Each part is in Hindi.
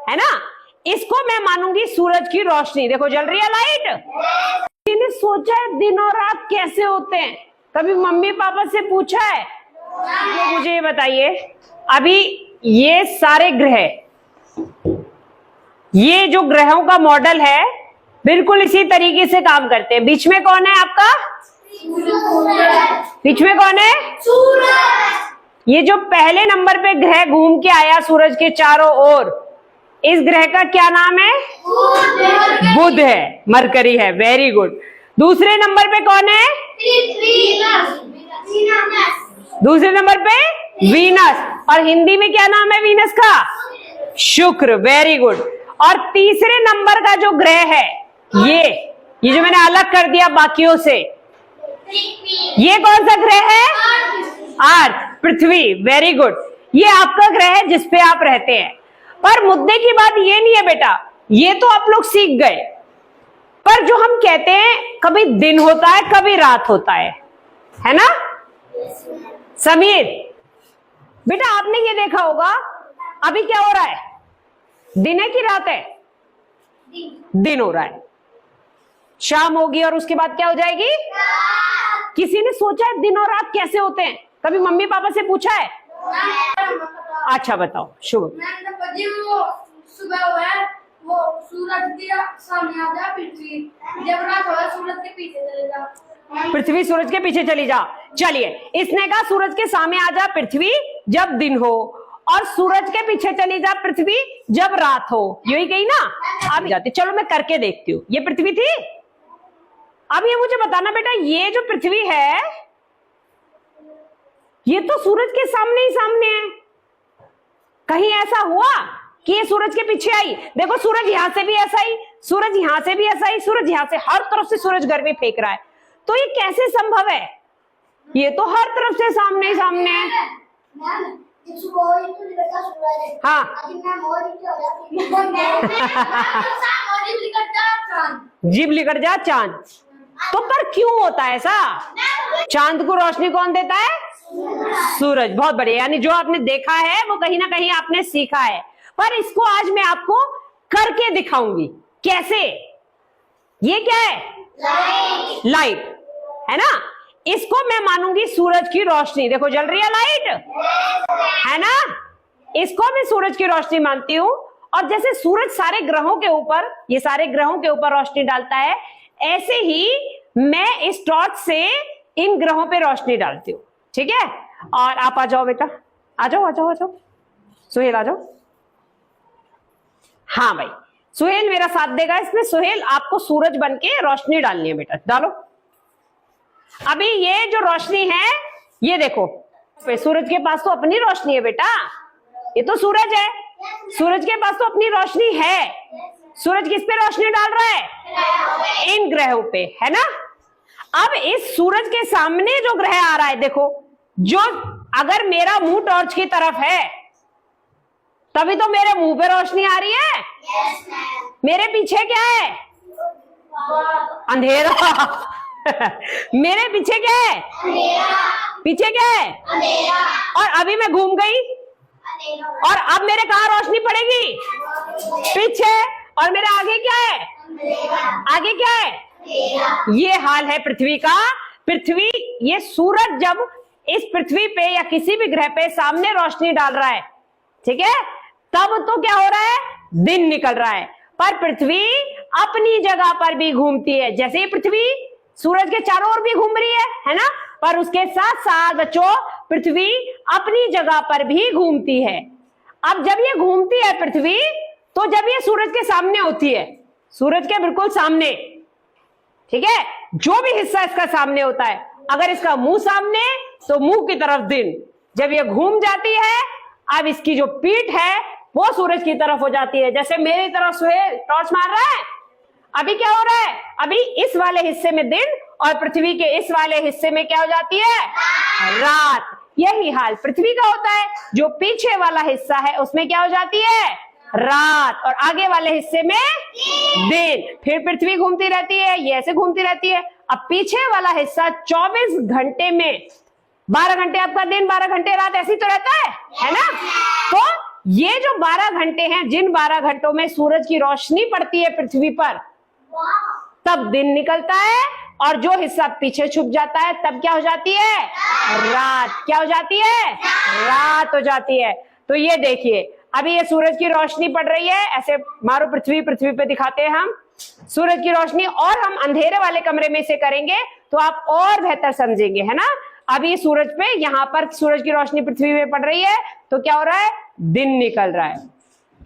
है ना। इसको मैं मानूंगी सूरज की रोशनी। देखो जल रही है लाइट। किसी ने सोचा है दिन और रात कैसे होते हैं? कभी मम्मी पापा से पूछा है? तो मुझे ये बताइए, अभी ये सारे ग्रह, ये जो ग्रहों का मॉडल है बिल्कुल इसी तरीके से काम करते हैं। बीच में कौन है आपका? बीच में कौन है? सूरज। ये जो पहले नंबर पे ग्रह घूम के आया सूरज के चारों ओर, इस ग्रह का क्या नाम है? बुध है, मरकरी है। Very good. दूसरे नंबर पे कौन है? दूसरे नंबर पे वीनस। और हिंदी में क्या नाम है वीनस का? शुक्र। Very good. और तीसरे नंबर का जो ग्रह है, ये जो मैंने अलग कर दिया बाकियों से, ये कौन सा ग्रह है? अर्थ, पृथ्वी। Very good. ये आपका ग्रह है जिसपे आप रहते हैं। पर मुद्दे की बात ये नहीं है बेटा, ये तो आप लोग सीख गए, पर जो हम कहते हैं कभी दिन होता है कभी रात होता है ना समीर? बेटा आपने ये देखा होगा, अभी क्या हो रहा है? दिन है कि रात है? दिन हो रहा है। शाम होगी और उसके बाद क्या हो जाएगी? किसी ने सोचा है दिन और रात कैसे होते हैं? कभी मम्मी पापा से पूछा है? अच्छा बताओ शुभ। सुबह हुआ वो सूरज के सामने आ जा, पृथ्वी जब रात हो सूरज के पीछे चले जा। पृथ्वी सूरज के पीछे चली जा। चलिए, इसने कहा सूरज के सामने आ जा पृथ्वी जब दिन हो, और सूरज के पीछे चली जा पृथ्वी जब रात हो। यही कही ना? अब जाती, चलो मैं करके देखती हूँ। ये पृथ्वी थी। अब ये मुझे बताना बेटा, ये जो पृथ्वी है ये तो सूरज के सामने ही सामने है। कहीं ऐसा हुआ कि ये सूरज के पीछे आई? देखो सूरज यहां से भी ऐसा ही, सूरज यहां से भी ऐसा ही, सूरज यहां से, हर तरफ से सूरज गर्मी फेंक रहा है। तो ये कैसे संभव है? ये तो हर तरफ से सामने ही सामने है। हाँ जीभ लिकट जा चांद। तो पर क्यों होता है ऐसा? चांद को रोशनी कौन देता है? सूरज। बहुत बढ़िया। यानी जो आपने देखा है वो कहीं ना कहीं आपने सीखा है, पर इसको आज मैं आपको करके दिखाऊंगी। कैसे? ये क्या है? लाइट है ना। इसको मैं मानूंगी सूरज की रोशनी। देखो जल रही है लाइट, है ना। इसको मैं सूरज की रोशनी मानती हूं। और जैसे सूरज सारे ग्रहों के ऊपर, ये सारे ग्रहों के ऊपर रोशनी डालता है, ऐसे ही मैं इस टॉर्च से इन ग्रहों पे रोशनी डालती हूँ। ठीक है। और आप आ जाओ बेटा, आ जाओ आ जाओ आ जाओ। सुहेल आ जाओ। हाँ भाई, सुहेल मेरा साथ देगा इसमें। सुहेल आपको सूरज बन के रोशनी डालनी है बेटा, डालो। अभी ये जो रोशनी है, ये देखो सूरज के पास तो अपनी रोशनी है बेटा। ये तो सूरज है, सूरज के पास तो अपनी रोशनी है। सूरज किस पे रोशनी डाल रहा है? इन ग्रहों पे, है ना। अब इस सूरज के सामने जो ग्रह आ रहा है, देखो, जो अगर मेरा मुंह टॉर्च की तरफ है तभी तो मेरे मुंह पे रोशनी आ रही है। मेरे पीछे क्या है? अंधेरा। मेरे पीछे क्या है? पीछे क्या है? और अभी मैं घूम गई और अब मेरे कहां रोशनी पड़ेगी? पीछे। और मेरे आगे क्या है? आगे क्या है? ये हाल है पृथ्वी का। पृथ्वी, ये सूरज जब इस पृथ्वी पे या किसी भी ग्रह पे सामने रोशनी डाल रहा है, ठीक है, तब तो क्या हो रहा है? दिन निकल रहा है। पर पृथ्वी अपनी जगह पर भी घूमती है। जैसे ही पृथ्वी सूरज के चारों ओर भी घूम रही है ना, पर उसके साथ साथ बच्चों पृथ्वी अपनी जगह पर भी घूमती है। अब जब ये घूमती है पृथ्वी, तो जब ये सूरज के सामने होती है, सूरज के बिल्कुल सामने, ठीक है, जो भी हिस्सा इसका सामने होता है, अगर इसका मुंह सामने तो मुंह की तरफ दिन। जब ये घूम जाती है, अब इसकी जो पीठ है वो सूरज की तरफ हो जाती है। जैसे मेरी तरफ सुहेल टॉर्च मार रहा है, अभी क्या हो रहा है? अभी इस वाले हिस्से में दिन और पृथ्वी के इस वाले हिस्से में क्या हो जाती है? रात। यही हाल पृथ्वी का होता है। जो पीछे वाला हिस्सा है उसमें क्या हो जाती है? रात। और आगे वाले हिस्से में दिन। फिर पृथ्वी घूमती रहती है, ये ऐसे घूमती रहती है। अब पीछे वाला हिस्सा 24 घंटे में 12 घंटे आपका दिन, 12 घंटे रात, ऐसी तो रहता है ना। तो ये जो 12 घंटे हैं, जिन 12 घंटों में सूरज की रोशनी पड़ती है पृथ्वी पर, तब दिन निकलता है, और जो हिस्सा पीछे छुप जाता है तब क्या हो जाती है? रात। क्या हो जाती है? रात हो जाती है। तो ये देखिए, अभी ये सूरज की रोशनी पड़ रही है, ऐसे मारो पृथ्वी पे दिखाते हैं हम सूरज की रोशनी, और हम अंधेरे वाले कमरे में इसे करेंगे तो आप और बेहतर समझेंगे, है ना। अभी सूरज पे, यहां पर सूरज की रोशनी पृथ्वी पे पड़ रही है, तो क्या हो रहा है? दिन निकल रहा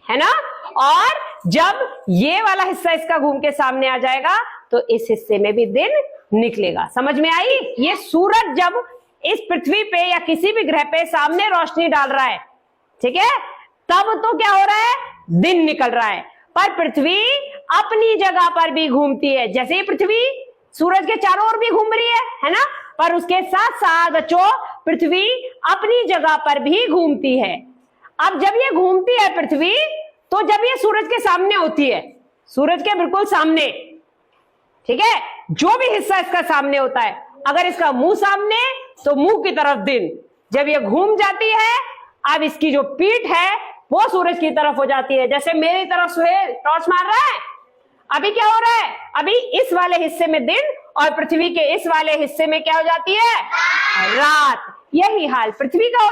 है ना। और जब ये वाला हिस्सा इसका घूम के सामने आ जाएगा तो इस हिस्से में भी दिन निकलेगा। समझ में आई? ये सूरज जब इस पृथ्वी पे या किसी भी ग्रह पे सामने रोशनी डाल रहा है, ठीक है, तब तो क्या हो रहा है? दिन निकल रहा है। पर पृथ्वी अपनी जगह पर भी घूमती है। जैसे ही पृथ्वी सूरज के चारों ओर भी घूम रही है ना, पर उसके साथ साथ बच्चों पृथ्वी अपनी जगह पर भी घूमती है। अब जब ये घूमती है पृथ्वी, तो जब ये सूरज के सामने होती है, सूरज के बिल्कुल सामने, ठीक है, जो भी हिस्सा इसका सामने होता है, अगर इसका मुंह सामने तो मुंह की तरफ दिन, जब ये घूम जाती है, अब इसकी जो पीठ है वो सूरज की तरफ हो जाती है। जैसे मेरी तरफ सुहेल टॉर्च मार रहा है, अभी क्या हो रहा है? अभी इस वाले हिस्से में दिन, और पृथ्वी के इस वाले हिस्से में क्या हो जाती है? रात। यही हाल पृथ्वी का